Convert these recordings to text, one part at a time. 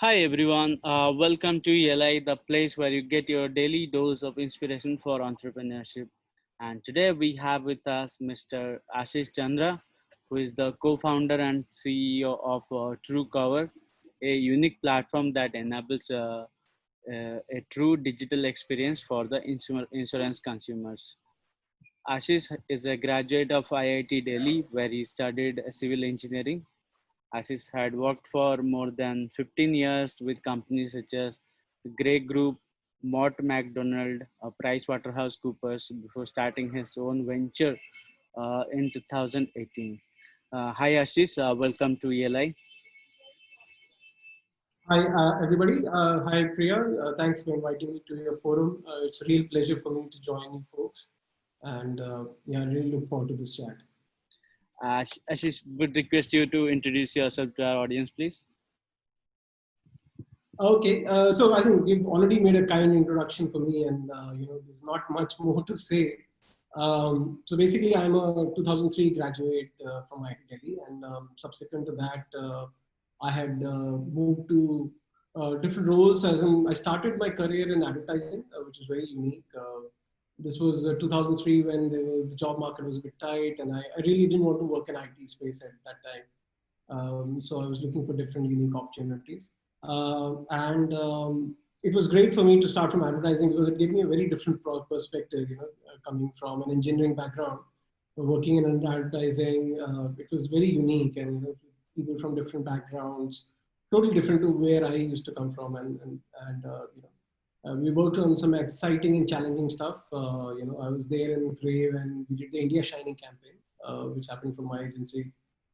Hi everyone, welcome to ELI, the place where you get your daily dose of inspiration for entrepreneurship. And today we have with us Mr. Ashish Chandra, who is the co-founder and CEO of TrueCover, a unique platform that enables a true digital experience for the insurance consumers. Ashish is a graduate of IIT Delhi, where he studied civil engineering. Ashish had worked for more than 15 years with companies such as Grey Group, Mott MacDonald, PricewaterhouseCoopers before starting his own venture in 2018. Hi Ashish, welcome to ELI. Hi, everybody. Hi, Priya. Thanks for inviting me to your forum. It's a real pleasure for me to join you folks. And yeah, I really look forward to this chat. Ashish, would request you to introduce yourself to our audience, please. Okay, so I think you've already made a kind introduction for me, and there's not much more to say. So basically, I'm a 2003 graduate from IIT Delhi, and subsequent to that, I had moved to different roles. I started my career in advertising, which is very unique. This was 2003 when the job market was a bit tight, and I really didn't want to work in IT space at that time. So I was looking for different unique opportunities. And It was great for me to start from advertising because it gave me a very different perspective, coming from an engineering background, working in advertising. It was very unique, and people from different backgrounds, totally different to where I used to come from. We worked on some exciting and challenging stuff. I was there in Crave and we did the India Shining campaign, which happened from my agency.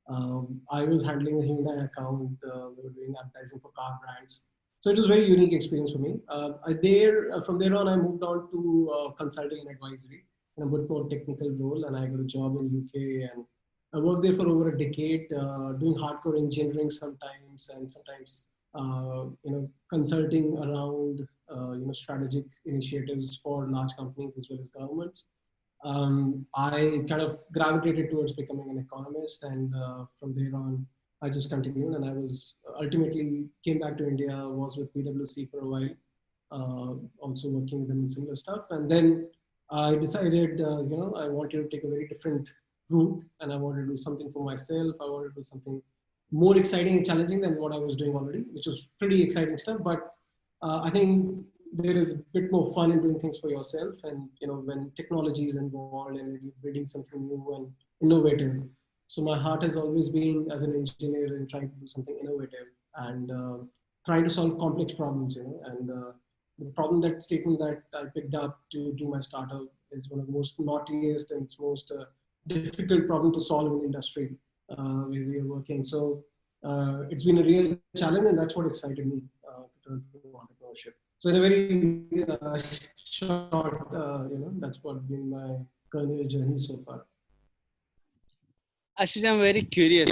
I was handling the Hyundai account. We were doing advertising for car brands. So it was a very unique experience for me. From there on, I moved on to consulting and advisory in a bit more technical role, and I got a job in UK, and I worked there for over a decade, doing hardcore engineering sometimes, and sometimes consulting around strategic initiatives for large companies as well as governments. I kind of gravitated towards becoming an economist, and from there on, I just continued. And I was ultimately came back to India, was with PwC for a while, also working with them in similar stuff. And then I decided, I wanted to take a very different route, and I wanted to do something for myself. I wanted to do something more exciting and challenging than what I was doing already, which was pretty exciting stuff. But I think there is a bit more fun in doing things for yourself, and when technology is involved and you're building something new and innovative. So my heart has always been as an engineer in trying to do something innovative and trying to solve complex problems. And the problem that statement that I picked up to do my startup is one of the most naughtiest and most difficult problem to solve in the industry where we are working. So it's been a real challenge, and that's what excited me to turn to entrepreneurship. So in a very short, that's what been my career journey so far. Ashish, I'm very curious.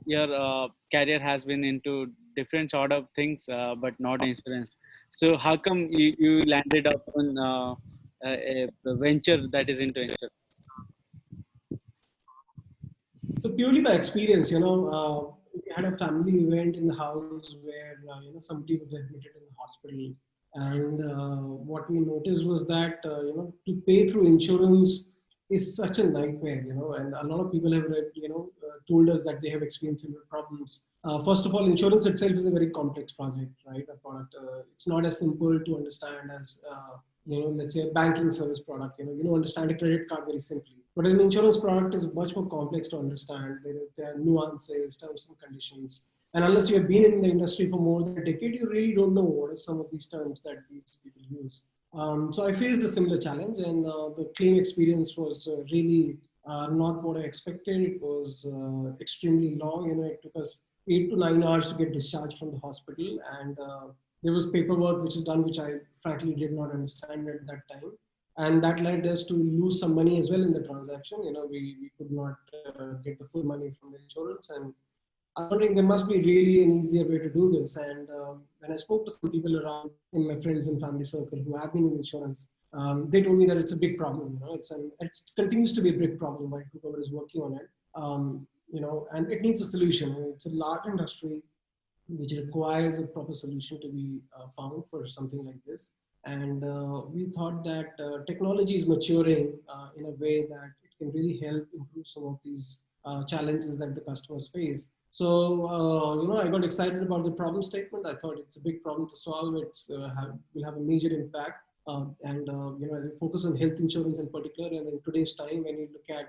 Your career has been into different sort of things, but not insurance. So how come you landed up on a venture that is into insurance? So purely by experience, we had a family event in the house where somebody was admitted in the hospital, and what we noticed was that to pay through insurance is such a nightmare, and a lot of people have told us that they have experienced similar problems. First of all, insurance itself is a very complex project, right? A product, it's not as simple to understand as let's say a banking service product. You understand a credit card very simply. But an insurance product is much more complex to understand. There are nuances, terms and conditions. And unless you have been in the industry for more than a decade, you really don't know what are some of these terms that these people use. So I faced a similar challenge, and the claim experience was really not what I expected. It was extremely long. It took us 8 to 9 hours to get discharged from the hospital, and there was paperwork which was done, which I frankly did not understand at that time, and that led us to lose some money as well in the transaction. We could not get the full money from the insurance, and I was wondering there must be really an easier way to do this. And when I spoke to some people around in my friends and family circle who have been in insurance, they told me that it's a big problem. It continues to be a big problem. While whoever is working on it, and it needs a solution. It's a large industry which requires a proper solution to be found for something like this. And we thought that technology is maturing in a way that it can really help improve some of these challenges that the customers face. So, I got excited about the problem statement. I thought it's a big problem to solve. Will have a major impact. As we focus on health insurance in particular, and in today's time, when you look at,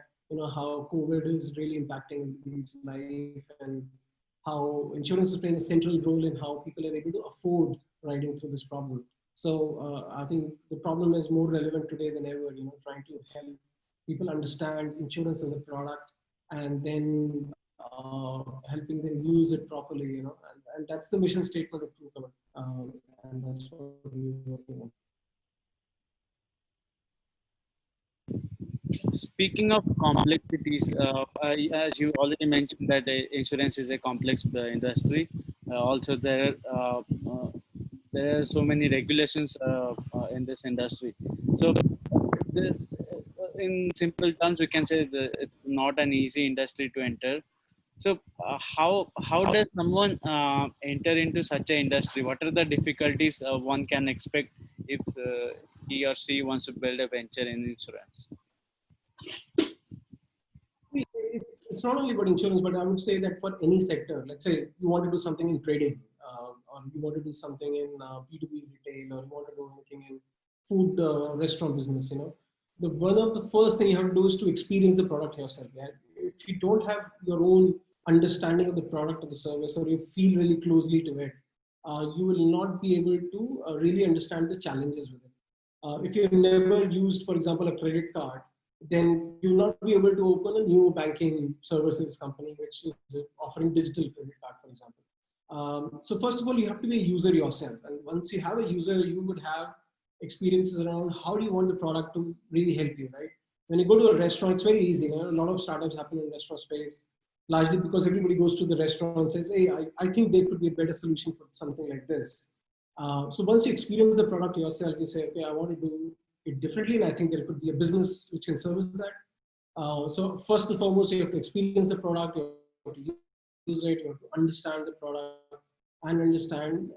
how COVID is really impacting everybody's life and how insurance is playing a central role in how people are able to afford riding through this problem. So I think the problem is more relevant today than ever, trying to help people understand insurance as a product and then helping them use it properly, and that's the mission statement of TrueCover. And that's what we're working on. Speaking of complexities, as you already mentioned that insurance is a complex industry. Also, there are so many regulations in this industry. So, the, in simple terms, we can say that it's not an easy industry to enter. So, how does someone enter into such an industry? What are the difficulties one can expect if he or she wants to build a venture in insurance? It's not only about insurance, but I would say that for any sector, let's say you want to do something in trading, or you want to do something in B2B retail, or you want to do anything in food restaurant business, the one of the first thing you have to do is to experience the product yourself. Yeah? If you don't have your own understanding of the product or the service, or you feel really closely to it, you will not be able to really understand the challenges with it. If you've never used, for example, a credit card, then you'll not be able to open a new banking services company which is offering digital credit card, for example. So first of all, you have to be a user yourself. And once you have a user, you would have experiences around how do you want the product to really help you, right? When you go to a restaurant, it's very easy. A lot of startups happen in restaurant space, largely because everybody goes to the restaurant and says, hey, I think there could be a better solution for something like this. So once you experience the product yourself, you say, okay, I want to do it differently, and I think there could be a business which can service that. So first and foremost, you have to experience the product, you have to use it, you have to understand the product, and understand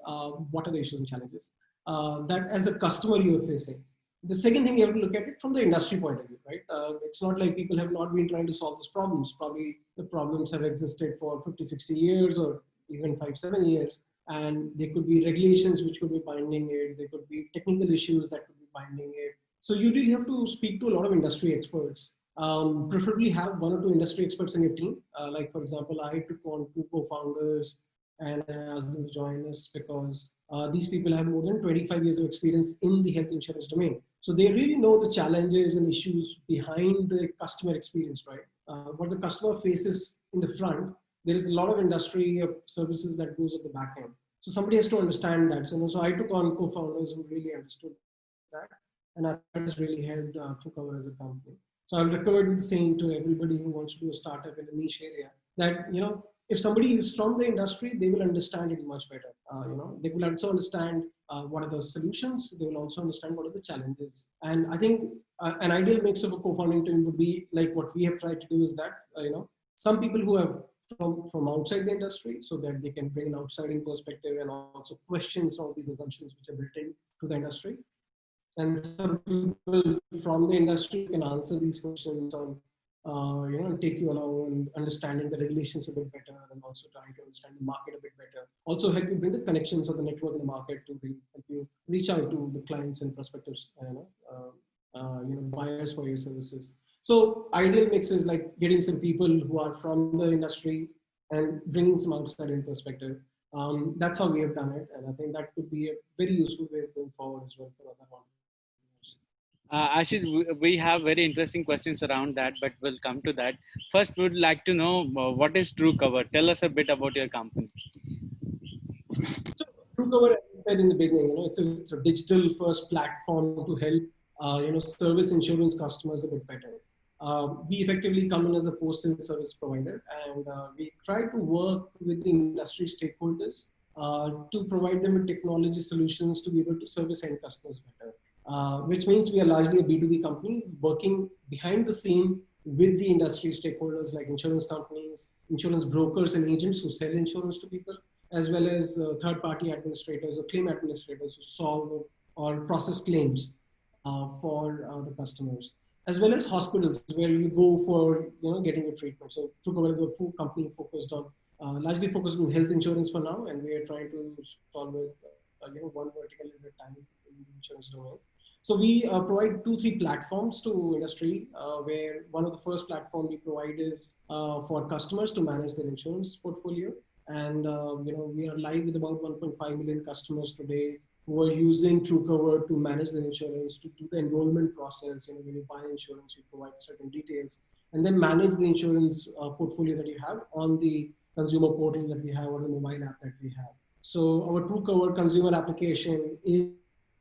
what are the issues and challenges that as a customer you are facing. The second thing, you have to look at it from the industry point of view, right? It's not like people have not been trying to solve these problems. Probably the problems have existed for 50, 60 years or even 5, 7 years. And there could be regulations which could be binding it. There could be technical issues that could be binding it. So you really have to speak to a lot of industry experts. Preferably have 1 or 2 industry experts in your team. Like for example, I took on 2 co-founders and I asked them to join us because these people have more than 25 years of experience in the health insurance domain. So they really know the challenges and issues behind the customer experience, right? What the customer faces in the front, there is a lot of industry services that goes at the back end. So somebody has to understand that. So I took on co-founders who really understood that, and that has really helped TrueCover as a company. So I've recommend the same to everybody who wants to do a startup in a niche area, that if somebody is from the industry, they will understand it much better. They will also understand what are the solutions. They will also understand what are the challenges. And I think an ideal mix of a co-founding team would be like what we have tried to do is that some people who have from outside the industry, so that they can bring an outside perspective and also question some of these assumptions which are built into the industry. And some people from the industry can answer these questions on, take you along and understanding the regulations a bit better, and also trying to understand the market a bit better. Also help you bring the connections of the network in the market to really help you reach out to the clients and prospective, buyers for your services. So ideal mix is like getting some people who are from the industry and bringing some outside in perspective. That's how we have done it, and I think that could be a very useful way of going forward as well for other entrepreneurs. Ashish, we have very interesting questions around that, but we'll come to that. First, we would like to know what is TrueCover. Tell us a bit about your company. So TrueCover, as I said in the beginning, it's a digital first platform to help service insurance customers a bit better. We effectively come in as a post-sale service provider, and we try to work with the industry stakeholders to provide them with technology solutions to be able to service end customers better. Which means we are largely a B2B company working behind the scene with the industry stakeholders like insurance companies, insurance brokers and agents who sell insurance to people, as well as third-party administrators or claim administrators who solve or process claims for the customers, as well as hospitals where you go for getting a treatment. So Truecover is a full company focused on largely focused on health insurance for now, and we are trying to solve it one vertical at a time in the insurance domain. So we provide 2-3 platforms to industry, where one of the first platform we provide is for customers to manage their insurance portfolio. And we are live with about 1.5 million customers today who are using Truecover to manage their insurance, to do the enrollment process. When you buy insurance, you provide certain details, and then manage the insurance portfolio that you have on the consumer portal that we have or the mobile app that we have. So our Truecover consumer application is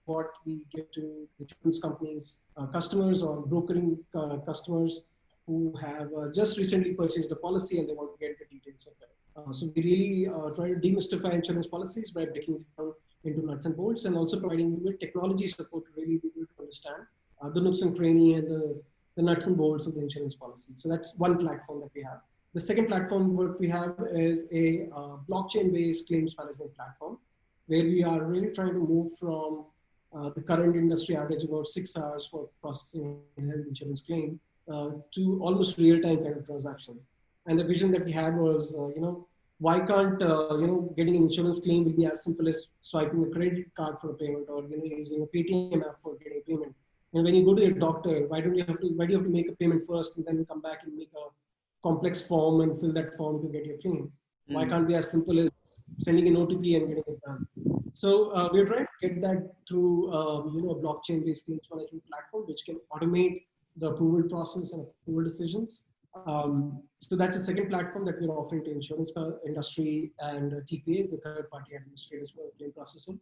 what we give to insurance companies, customers or brokering customers who have just recently purchased a policy and they want to get the details of it. So we really try to demystify insurance policies by breaking it down into nuts and bolts, and also providing you with technology support to really be able to understand the nooks and cranny and the nuts and bolts of the insurance policy. So that's one platform that we have. The second platform what we have is a blockchain-based claims management platform, where we are really trying to move from the current industry average about 6 hours for processing a health insurance claim to almost real-time kind of transaction. And the vision that we had was, why can't getting an insurance claim will be as simple as swiping a credit card for a payment, or using a Paytm app for getting a payment. And when you go to your doctor, why do you have to make a payment first and then come back and make a complex form and fill that form to get your claim? Why can't be as simple as sending an OTP and getting it done? So we're trying to get that through a blockchain-based claims management platform, which can automate the approval process and approval decisions. So that's the second platform that we're offering to insurance industry and TPAs, the third-party administrators for claim processing.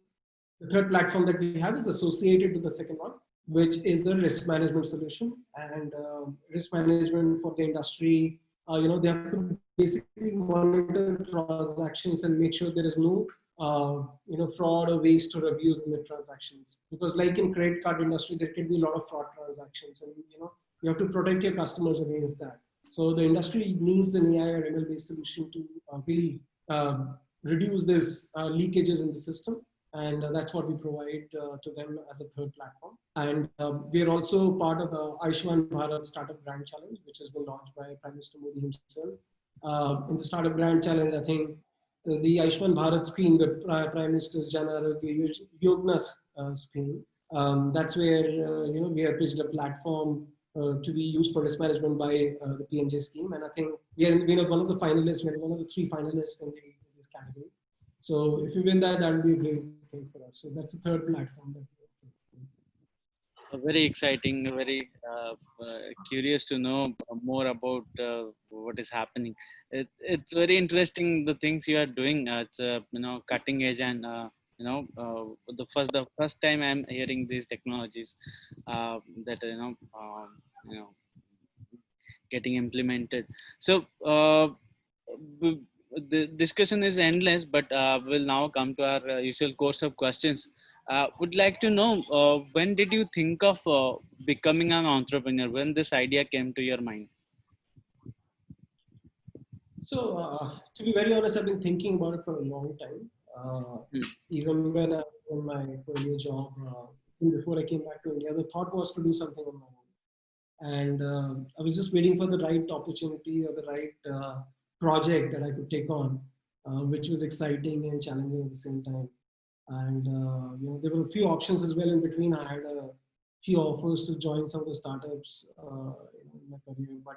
The third platform that we have is associated with the second one, which is the risk management solution. And risk management for the industry, they have to basically monitor transactions and make sure there is no fraud or waste or abuse in the transactions. Because like in credit card industry, there can be a lot of fraud transactions, and you have to protect your customers against that. So the industry needs an AI or ML-based solution to really reduce this leakages in the system. And that's what we provide to them as a third platform. And we are also part of the Ayushman Bharat Startup Grand Challenge, which has been launched by Prime Minister Modi himself. In the Startup Grand Challenge, I think the Ayushman Bharat scheme, the Prime Minister's Jan Arogya Yojana scheme, that's where we have pitched a platform to be used for risk management by the PMJ scheme. And I think we are one of the finalists, we're one of the 3 finalists in this category. So if you win that, that would be a great thing for us. So that's the third platform that very exciting, very curious to know more about what is happening. It's very interesting, the things you are doing. It's cutting edge, and the first time I'm hearing these technologies that getting implemented. So the discussion is endless, but we'll now come to our usual course of questions. Would like to know, when did you think of becoming an entrepreneur? When this idea came to your mind? So to be very honest, I've been thinking about it for a long time. Even when I was in my earlier job, before I came back to India, the thought was to do something on my own. And I was just waiting for the right opportunity or the right project that I could take on, which was exciting and challenging at the same time. And there were a few options as well in between. I had a few offers to join some of the startups in my career, but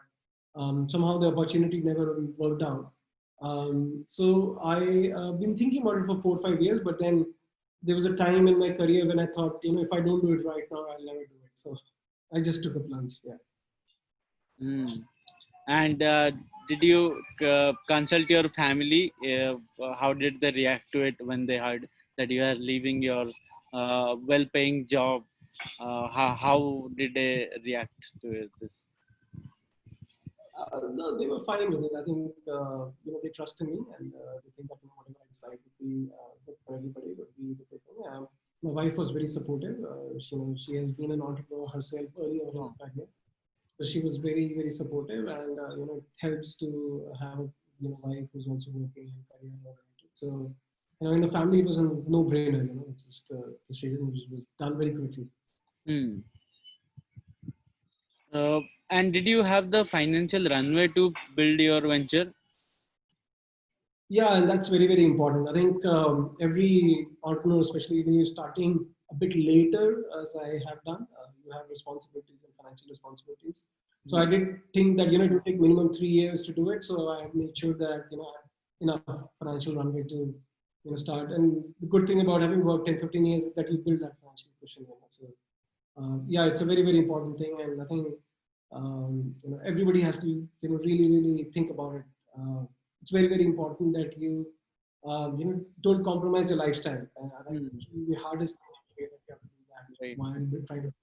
somehow the opportunity never worked out. So I've been thinking about it for 4 or 5 years, but then there was a time in my career when I thought, if I don't do it right now, I'll never do it. So I just took a plunge. Yeah. And did you consult your family? How did they react to it when they heard that you are leaving your well-paying job? How did they react to this? No, they were fine with it. I think they trust in me, and they think that whatever I decide would be good for everybody. Would be the good thing. My wife was very supportive. She has been an entrepreneur herself earlier in her career, so she was very, very supportive, and it helps to have a wife who's also working in career oriented. So in the family, it was a no-brainer. Just the decision was done very quickly. Hmm. Uh, and did you have the financial runway to build your venture? Yeah, and that's very, very important. I think every entrepreneur, especially when you're starting a bit later, as I have done, you have responsibilities and financial responsibilities. So I Hmm. did think that it would take minimum 3 years to do it. So I made sure that I have enough financial runway to start. And the good thing about having worked 10, 15 years is that you build that financial cushion. So yeah, it's a very, very important thing, and I think everybody has to really, really think about it. It's very, very important that you don't compromise your lifestyle. I think Hmm. it's the hardest thing that you have to do that Right. while trying to.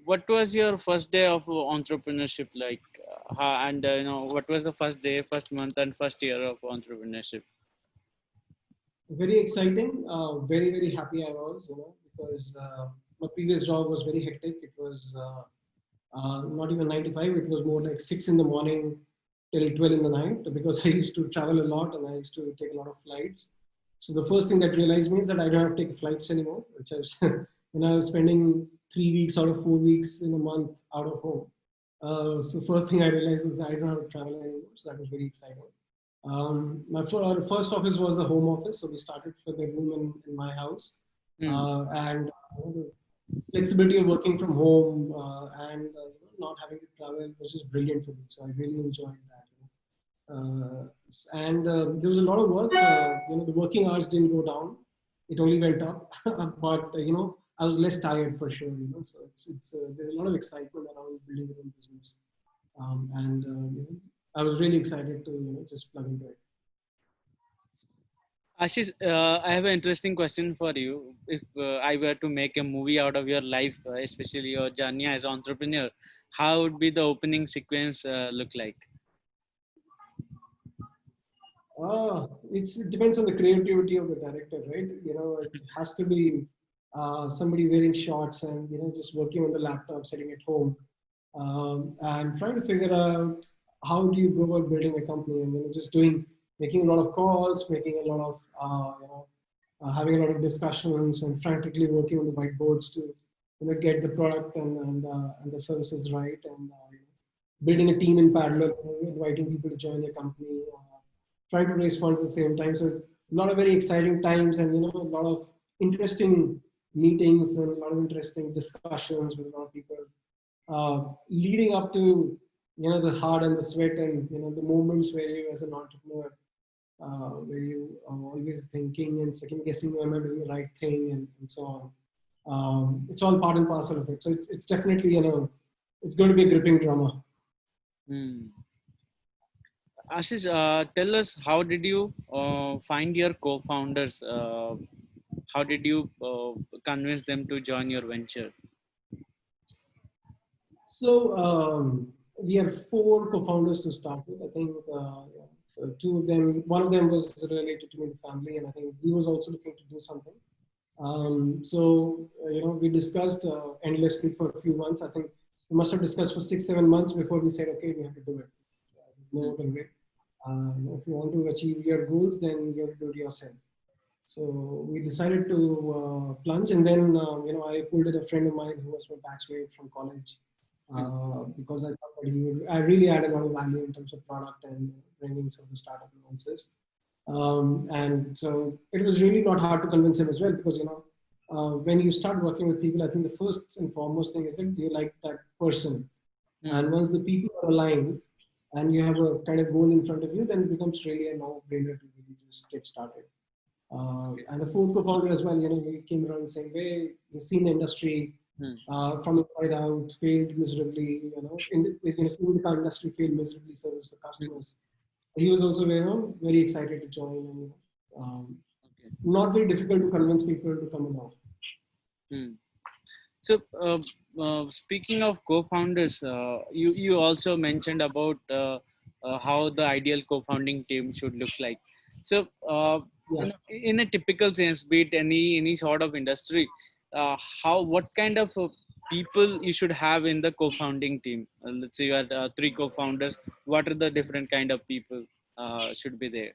What was your first day of entrepreneurship like? And what was the first day, first month, and first year of entrepreneurship? Very exciting. Very, very happy I was, because my previous job was very hectic. It was not even 9 to 5. It was more like 6 in the morning till 12 in the night, because I used to travel a lot and I used to take a lot of flights. So the first thing that realized me is that I don't have to take flights anymore, which I was when I was spending 3 weeks out of 4 weeks in a month out of home. So first thing I realized was that I don't have to travel anymore. So that was very exciting. Our first office was a home office, so we started with a room in my house, Hmm. and the flexibility of working from home and not having to travel was just brilliant for me. So I really enjoyed that. And there was a lot of work. The working hours didn't go down; it only went up. But I was less tired for sure. So it's there's a lot of excitement around building your own business, and I was really excited to just plug into it. Ashish, I have an interesting question for you. If I were to make a movie out of your life, especially your journey as an entrepreneur, how would be the opening sequence look like? It depends on the creativity of the director, right? It has to be somebody wearing shorts and just working on the laptop, sitting at home, and trying to figure out how do you go about building a company, and just making a lot of calls, making a lot of having a lot of discussions, and frantically working on the whiteboards to get the product and the services right, and building a team in parallel, inviting people to join your company, trying to raise funds at the same time. So a lot of very exciting times, and a lot of interesting meetings and a lot of interesting discussions with a lot of people, leading up to the hard and the sweat, and the moments where you as an entrepreneur, where you are always thinking and second guessing, am I doing the right thing, and so on. It's all part and parcel of it. So it's definitely it's going to be a gripping drama. Hmm. Ashish, tell us, how did you find your co-founders? How did you convince them to join your venture? So we have four co-founders to start with. I think two of them, one of them was related to me, the family, and I think he was also looking to do something. We discussed endlessly for a few months. I think we must have discussed for 6, 7 months before we said, okay, we have to do it. There's no Hmm. other way. If you want to achieve your goals, then you have to do it yourself. So we decided to plunge, and then I pulled in a friend of mine who was my batchmate from college, Hmm. because I thought that he would. I really add a lot of value in terms of product and bringing some of the startup nuances. And so it was really not hard to convince him as well, because when you start working with people, I think the first and foremost thing is that you like that person, Hmm. and once the people are aligned and you have a kind of goal in front of you, then it becomes really a no-brainer to really just get started. And the fourth co-founder as well, he came around saying, "Hey, he's seen the industry Hmm. from inside out, failed miserably, seeing the car industry fail miserably, service the Hmm. customers." He was also very excited to join, and Okay. not very difficult to convince people to come along. Hmm. So, speaking of co-founders, you also mentioned about how the ideal co-founding team should look like. So, Yeah. in a typical sense, be it any sort of industry, how what kind of people you should have in the co-founding team? Let's say you had three co-founders. What are the different kind of people? should be there?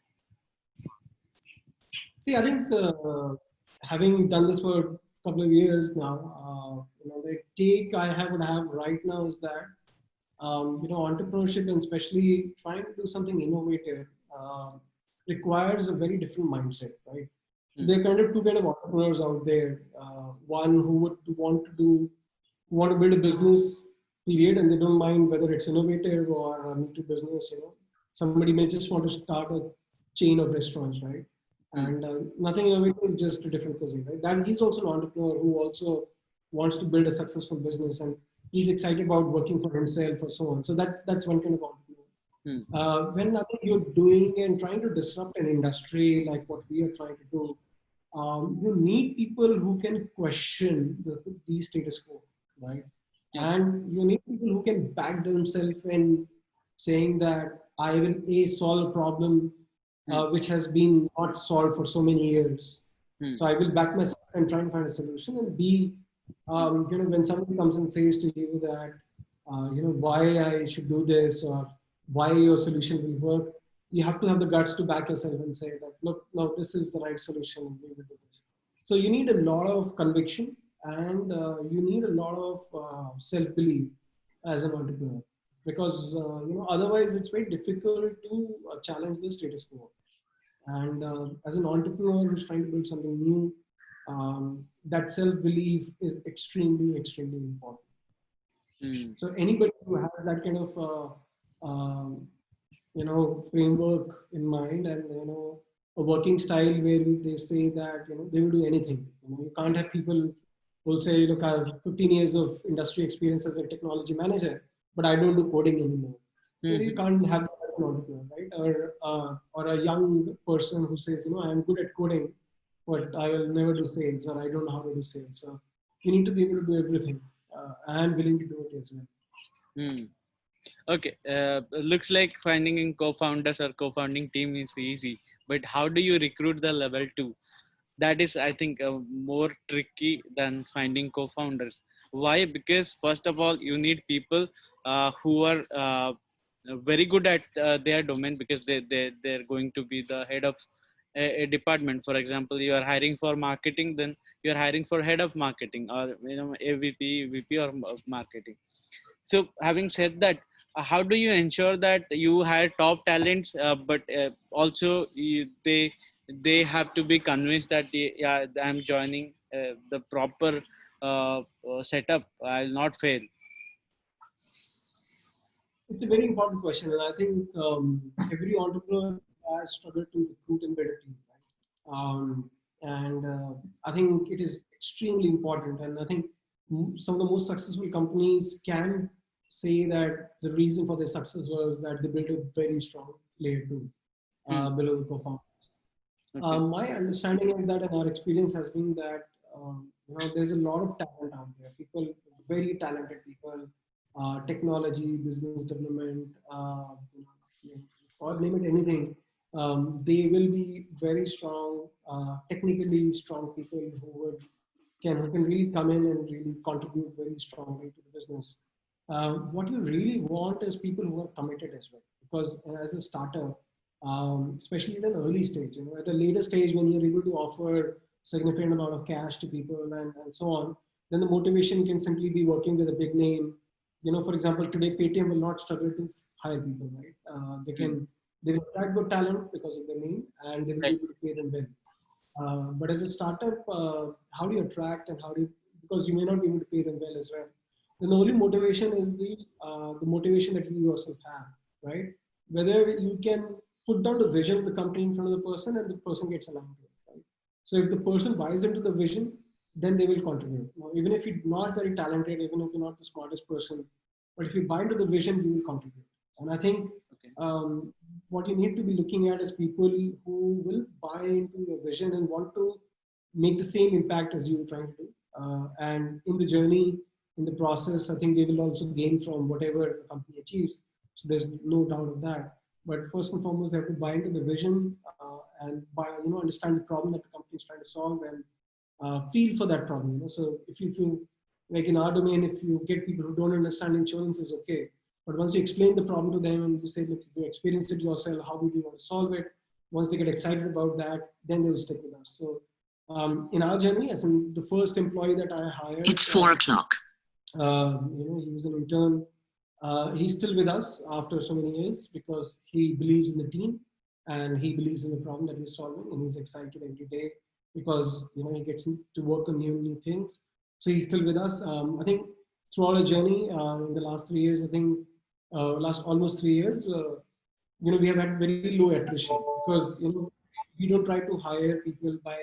See, I think having done this for a couple of years now, the take I have would have right now is that entrepreneurship and especially trying to do something innovative requires a very different mindset, right? So there are kind of two kind of entrepreneurs out there. One who would want to build a business, period, and they don't mind whether it's innovative or new to business. Somebody may just want to start a chain of restaurants, right? And nothing innovative, just a different cuisine, right? That he's also an entrepreneur who also wants to build a successful business, and he's excited about working for himself or so on. So that's one kind of entrepreneur. When I think you're doing and trying to disrupt an industry like what we are trying to do, you need people who can question the status quo, right? And you need people who can back themselves in saying that I will solve a problem which has been not solved for so many years. So I will back myself and try and find a solution. And B, when somebody comes and says to you that, why I should do this or why your solution will work, you have to have the guts to back yourself and say that, look, no, this is the right solution. We will do this. So you need a lot of conviction and you need a lot of self-belief as an entrepreneur, because otherwise it's very difficult to challenge the status quo. And as an entrepreneur who's trying to build something new, that self-belief is extremely, extremely important. So anybody who has that kind of framework in mind, and a working style where they say that they will do anything. You can't have people who will say, look, I have 15 years of industry experience as a technology manager, but I don't do coding anymore. You can't have that as an entrepreneur, right? Or a young person who says, I'm good at coding, but I will never do sales, or I don't know how to do sales. So you need to be able to do everything and willing to do it as well. Okay, looks like finding co-founders or co-founding team is easy, but how do you recruit the level 2? That is, I think, more tricky than finding co-founders. Why? Because first of all, you need people who are very good at their domain, because they're going to be the head of a department. For example, you are hiring for marketing, then you are hiring for head of marketing, or AVP, VP or marketing. So having said that, how do you ensure that you hire top talents, but also they have to be convinced that yeah, I'm joining the proper setup, I'll not fail? It's a very important question, and I think every entrepreneur has struggled to recruit and build a team, right? And I think it is extremely important, and I think some of the most successful companies can say that the reason for their success was that they built a very strong layer two below the co-founders. Okay. My understanding is that, and our experience has been that there's a lot of talent out there. People, very talented people, technology, business development, or name it anything. They will be very strong, technically strong people who can really come in and really contribute very strongly to the business. What you really want is people who are committed as well, because as a starter, especially in an early stage, at a later stage when you're able to offer significant amount of cash to people and so on, then the motivation can simply be working with a big name. For example, today Paytm will not struggle to hire people, right? They will attract good talent because of their name, and they will be able to pay them well. But as a startup, how do you attract and how do you, because you may not be able to pay them well as well. Then the only motivation is the motivation that you yourself have, right? Whether you can put down the vision of the company in front of the person and the person gets aligned to it, right? So if the person buys into the vision, then they will contribute. Now, even if you're not very talented, even if you're not the smartest person, but if you buy into the vision, you will contribute. And I think what you need to be looking at is people who will buy into your vision and want to make the same impact as you are trying to do. And in the journey, in the process, I think they will also gain from whatever the company achieves. So there's no doubt of that. But first and foremost, they have to buy into the vision and understand the problem that the company is trying to solve and feel for that problem. So if you like in our domain, if you get people who don't understand insurance is okay, But once you explain the problem to them and you say, look, if you experience it yourself, how would you want to solve it? Once they get excited about that, then they will stick with us. So in our journey, as in the first employee that I hired, it's 4 o'clock. He was an intern. He's still with us after so many years because he believes in the team and he believes in the problem that we're solving, and he's excited every day because he gets to work on new things. So he's still with us. I think throughout our journey in the last 3 years, I think last almost 3 years, we have had very low attrition because we don't try to hire people by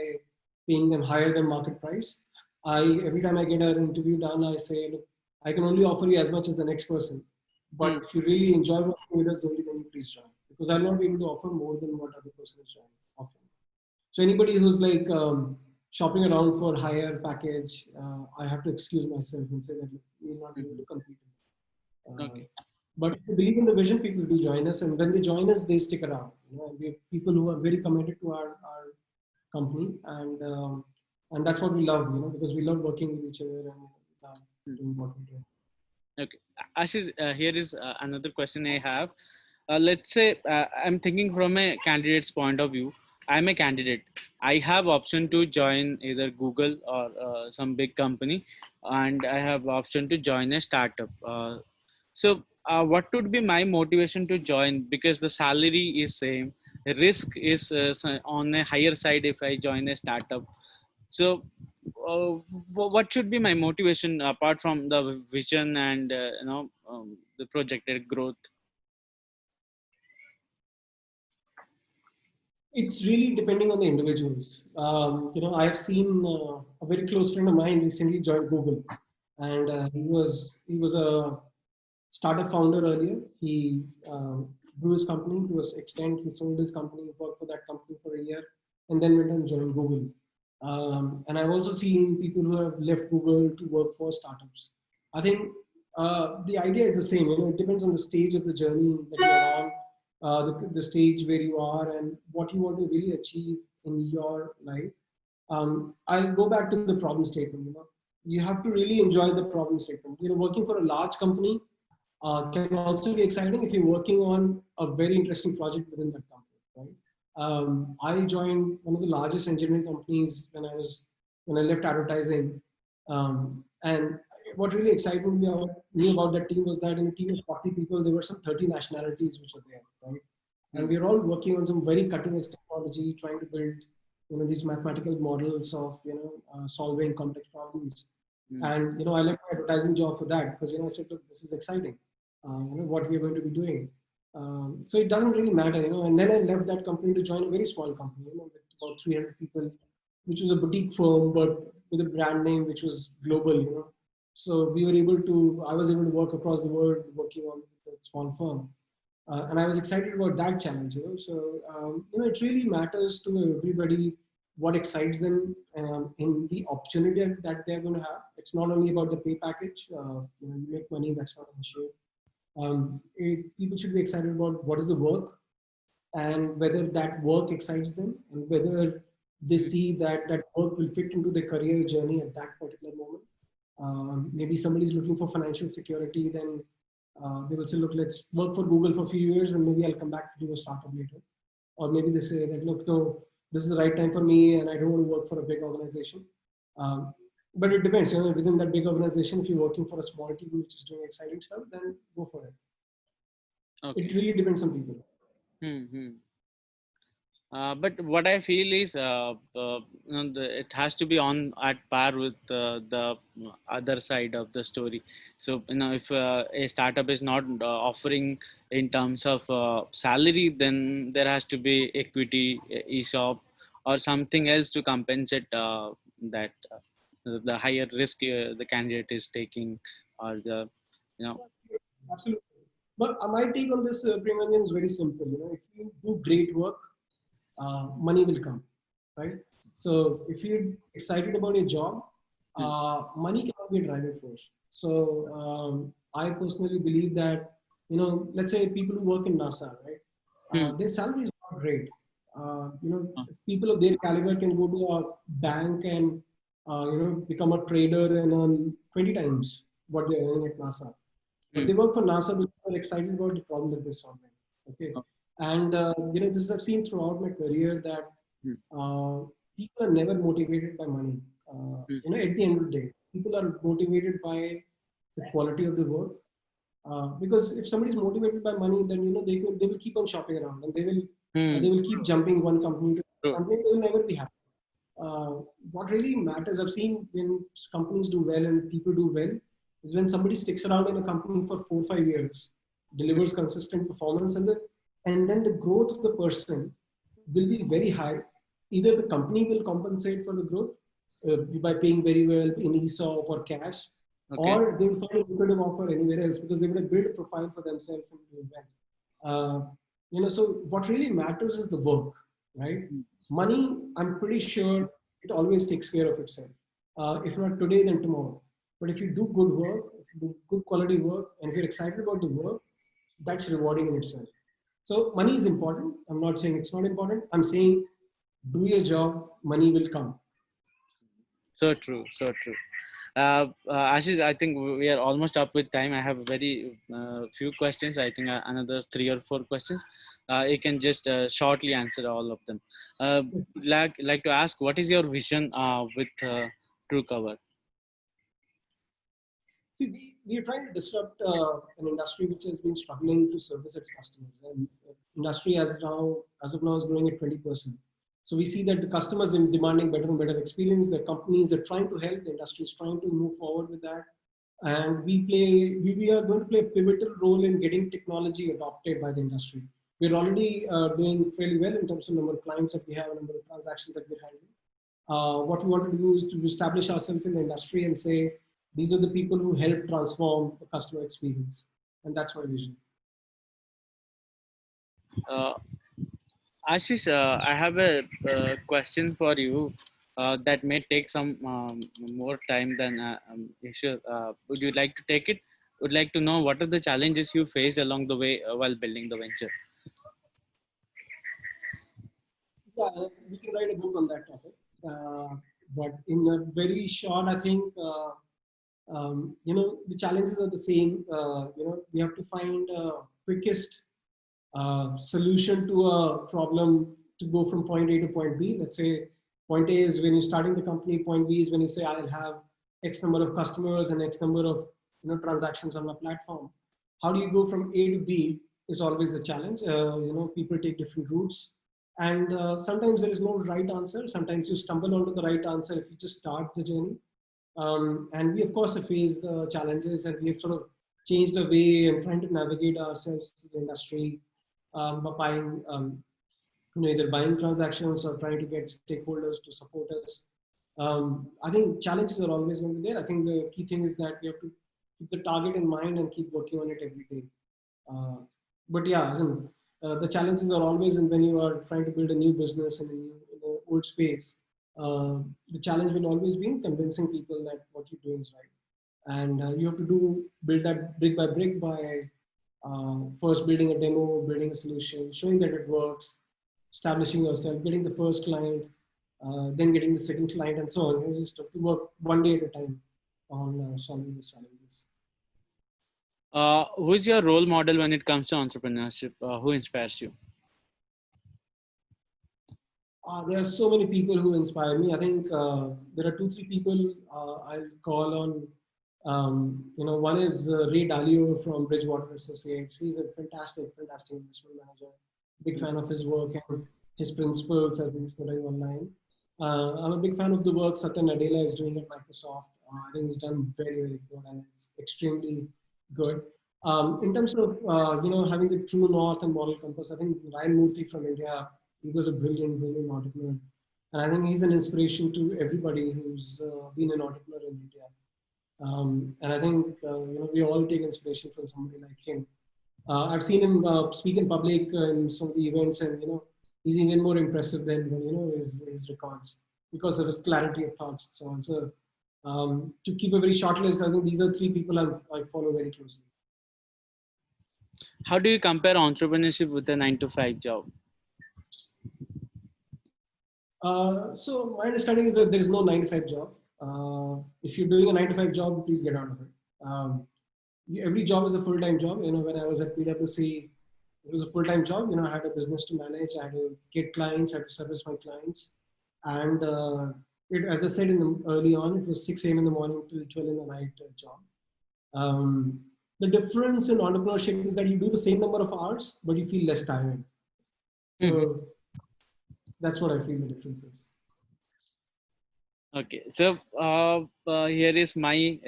paying them higher than market price. Every time I get an interview done, I say, look, I can only offer you as much as the next person. But if you really enjoy working with us, only then you please join. Because I'll not be able to offer more than what other person is offering. So anybody who's like shopping around for higher package, I have to excuse myself and say that we'll not be able to compete. Okay. But if they believe in the vision, people do join us, and when they join us, they stick around. We have people who are very committed to our company, and that's what we love, because we love working with each other and doing what we do. Okay, Ashish, here is another question I have. Let's say I'm thinking from a candidate's point of view. I'm a candidate. I have option to join either Google or some big company, and I have option to join a startup. So what would be my motivation to join? Because the salary is same, the risk is on a higher side if I join a startup. So what should be my motivation apart from the vision and the projected growth? It's really depending on the individuals. I've seen a very close friend of mine recently joined Google, and he was a startup founder earlier. He grew his company to an extent. He sold his company, worked for that company for a year, and then went and joined Google. And I've also seen people who have left Google to work for startups. I think the idea is the same. It depends on the stage of the journey that you're on, the stage where you are, and what you want to really achieve in your life. I'll go back to the problem statement. You have to really enjoy the problem statement. Working for a large company can also be exciting if you're working on a very interesting project within that company, right? I joined one of the largest engineering companies when I left advertising, and what really excited me about that team was that in a team of 40 people, there were some 30 nationalities which were there, right? And we were all working on some very cutting edge technology, trying to build, these mathematical models of, solving complex problems. And, I left my advertising job for that because, I said, look, this is exciting, what we're going to be doing. So it doesn't really matter, and then I left that company to join a very small company, with about 300 people, which was a boutique firm, but with a brand name which was global, So I was able to work across the world working on a small firm. And I was excited about that challenge, So, it really matters to everybody what excites them in the opportunity that they're going to have. It's not only about the pay package. You make money, that's not an issue. People should be excited about what is the work and whether that work excites them and whether they see that work will fit into their career journey at that particular moment. Maybe somebody's looking for financial security, then they will say, look, let's work for Google for a few years and maybe I'll come back to do a startup later. Or maybe they say that, look, no, this is the right time for me and I don't want to work for a big organization. But it depends, within that big organization, if you're working for a small team which is doing exciting stuff, then go for it. Okay. It really depends on people. But what I feel is, it has to be on at par with the other side of the story. So, if a startup is not offering in terms of salary, then there has to be equity, ESOP, or something else to compensate that the higher risk the candidate is taking, or Absolutely. But my take on this, Premanjan, is very simple. If you do great work, money will come, right? So if you're excited about your job, money cannot be a driving force. So I personally believe that, let's say people who work in NASA, right? Their salary is not great. People of their caliber can go to a bank and become a trader and earn 20 times what they're earning at NASA. but they work for NASA because they're excited about the problem that they're solving. Okay, Okay. and this is I've seen throughout my career that Mm, people are never motivated by money. mm, At the end of the day, people are motivated by the quality of the work. Because if somebody is motivated by money, then they will keep on shopping around, and they mm. will keep jumping one company to True. company. They will never be happy. What really matters, I've seen when companies do well and people do well, is when somebody sticks around in a company for 4 or 5 years, delivers consistent performance, and then the growth of the person will be very high. Either the company will compensate for the growth by paying very well in ESOP or cash, Okay. or they will find a lucrative offer anywhere else because they would have built a profile for themselves and doing well. So what really matters is the work, right? Mm. Money, I'm pretty sure it always takes care of itself. If not today, then tomorrow. But if you do good work, if you do good quality work, and if you're excited about the work, that's rewarding in itself. So money is important. I'm not saying it's not important. I'm saying do your job, money will come. So true. So true. Ashish, I think we are almost up with time. I have very few questions. I think another 3 or 4 questions. You can just shortly answer all of them. Like to ask, what is your vision with TrueCover? See, we are trying to disrupt an industry which has been struggling to service its customers. And industry as of now is growing at 20%. So we see that the customers are demanding better and better experience. The companies are trying to help. The industry is trying to move forward with that. And we are going to play a pivotal role in getting technology adopted by the industry. We're already doing fairly well in terms of number of clients that we have, number of transactions that we're handling. What we want to do is to establish ourselves in the industry and say, these are the people who help transform the customer experience. And that's my vision. Uh, Ashish, I have a question for you that may take some more time than issue. Would you like to take it? Would like to know what are the challenges you faced along the way while building the venture? Yeah, we can write a book on that topic. But in a very short, I think, the challenges are the same. We have to find quickest solution to a problem to go from point A to point B. Let's say point A is when you're starting the company, point B is when you say I'll have X number of customers and X number of transactions on my platform. How do you go from A to B is always the challenge. People take different routes. And sometimes there is no right answer. Sometimes you stumble onto the right answer if you just start the journey. And we, of course, have faced challenges, and we have sort of changed the way and trying to navigate ourselves to the industry by buying, either buying transactions or trying to get stakeholders to support us. I think challenges are always going to be there. I think the key thing is that we have to keep the target in mind and keep working on it every day. Uh, but yeah, the challenges are always in when you are trying to build a new business in an old space. The challenge will always be in convincing people that what you're doing is right, and you have to build that brick by brick by first building a demo, building a solution, showing that it works, establishing yourself, getting the first client, then getting the second client, and so on. You just have to work one day at a time on solving these challenges. Who is your role model when it comes to entrepreneurship? Who inspires you? There are so many people who inspire me. I think there are 2, 3 people I'll call on. One is Ray Dalio from Bridgewater Associates. He's a fantastic investment manager. Big fan of his work and his principles as he's putting online. I'm a big fan of the work Satya Nadella is doing at Microsoft. I think he's done very good, and it's extremely good. In terms of having the true north and moral compass, I think Ryan Murthy from India, he was a brilliant entrepreneur, and I think he's an inspiration to everybody who's been an entrepreneur in India. And I think we all take inspiration from somebody like him. I've seen him speak in public in some of the events, and he's even more impressive than his records because of his clarity of thoughts. So to keep a very short list, I think these are 3 people I follow very closely. How do you compare entrepreneurship with a 9 to 5 job? So my understanding is that there is no 9 to 5 job. If you're doing a 9 to 5 job, please get out of it. every job is a full-time job. When I was at PwC, it was a full-time job. I had a business to manage. I had to get clients. I had to service my clients. And as I said early on, it was 6 a.m. in the morning till 12 in the night job. Um, the difference in entrepreneurship is that you do the same number of hours, but you feel less tired. So that's what I feel the difference is. Okay, so here is my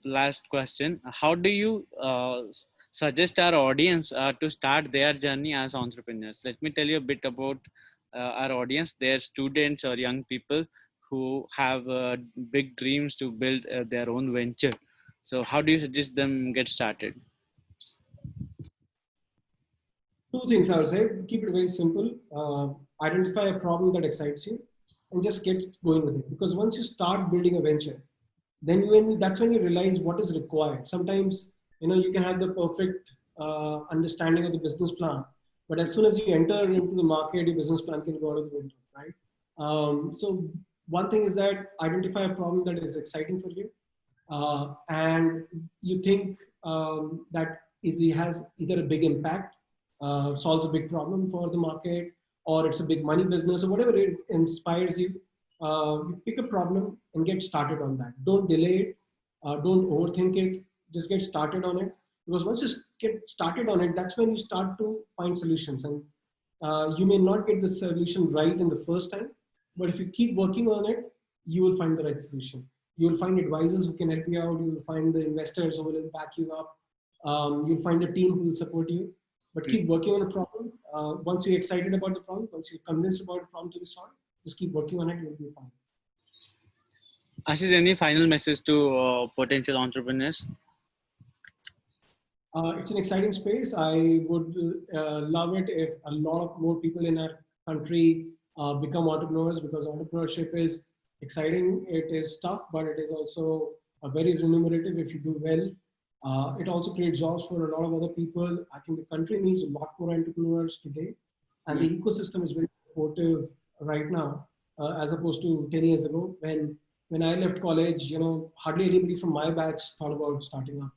last question. How do you suggest our audience to start their journey as entrepreneurs? Let me tell you a bit about our audience. They're students or young people who have big dreams to build their own venture. So how do you suggest them get started? Two things I would say. Keep it very simple. Identify a problem that excites you and just get going with it. Because once you start building a venture, then that's when you realize what is required. Sometimes, you can have the perfect understanding of the business plan, but as soon as you enter into the market, your business plan can go out of the window, right? So one thing is that identify a problem that is exciting for you, and you think it has either a big impact, solves a big problem for the market, or it's a big money business, or whatever it inspires you. You pick a problem and get started on that. Don't delay it. Don't overthink it. Just get started on it. Because once you get started on it, that's when you start to find solutions. And you may not get the solution right in the first time, but if you keep working on it, you will find the right solution. You will find advisors who can help you out. You will find the investors who will back you up. You'll find a team who will support you. But keep working on a problem. Once you're excited about the problem, once you're convinced about the problem to be solved, just keep working on it. You'll be fine. Ashish, any final message to potential entrepreneurs? It's an exciting space. I would love it if a lot of more people in our country become entrepreneurs, because entrepreneurship is exciting. It is tough, but it is also very remunerative if you do well. It also creates jobs for a lot of other people. I think the country needs a lot more entrepreneurs today, and the ecosystem is very supportive right now, as opposed to 10 years ago when I left college. Hardly anybody from my batch thought about starting up.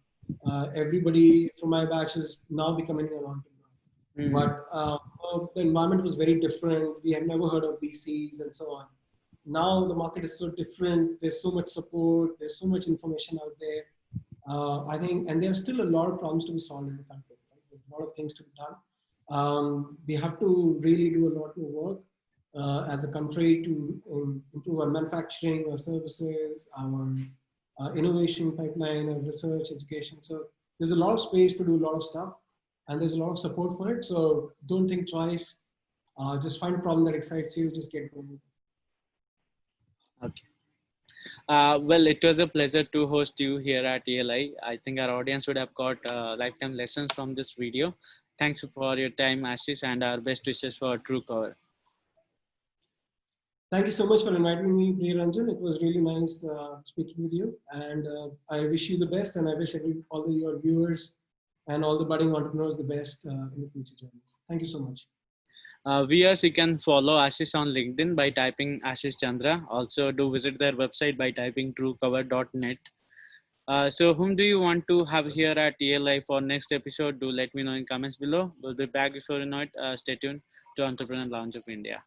Everybody from my batch is now becoming an entrepreneur. But the environment was very different. We had never heard of VCs and so on. Now the market is so different. There's so much support. There's so much information out there. I think, and there's still a lot of problems to be solved in the country. Right? There's a lot of things to be done. We have to really do a lot more work as a country to improve our manufacturing, our services, our innovation pipeline, our research, education. So there's a lot of space to do a lot of stuff, and there's a lot of support for it. So don't think twice. Just find a problem that excites you. Just get going. Okay. Well, it was a pleasure to host you here at ELI. I think our audience would have got lifetime lessons from this video. Thanks for your time, Ashish, and our best wishes for Truecover. Thank you so much for inviting me, Priyaranjan. It was really nice speaking with you, and I wish you the best, and I wish all your viewers and all the budding entrepreneurs the best in the future journeys. Thank you so much. Viewers, you can follow Ashish on LinkedIn by typing Ashish Chandra. Also, do visit their website by typing truecover.net. So whom do you want to have here at ELI for next episode? Do let me know in comments below. We'll be back before you know it. Stay tuned to Entrepreneur Lounge of India.